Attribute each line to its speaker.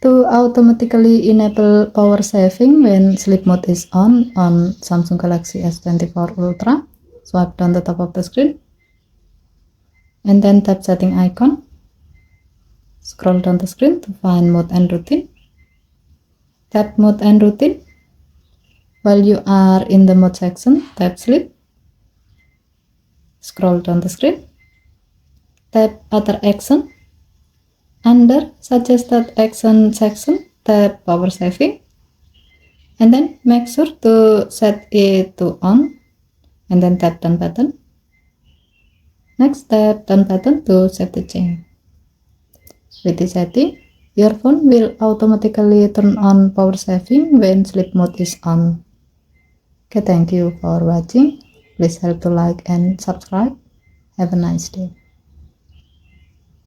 Speaker 1: To automatically enable power saving when sleep mode is on Samsung Galaxy S24 Ultra, swipe down the top of the screen and then tap setting icon. Scroll down the screen to find mode and routine. Tap mode and routine. While you are in the mode section, tap sleep. Scroll down the screen. Tap other action. Under suggested action section, tap power saving. And then make sure to set it to on. And then tap done button. Next, tap done button to save the change. With this setting, your phone will automatically turn on power saving when sleep mode is on. Okay, thank you for watching. Please help to like and subscribe. Have a nice day.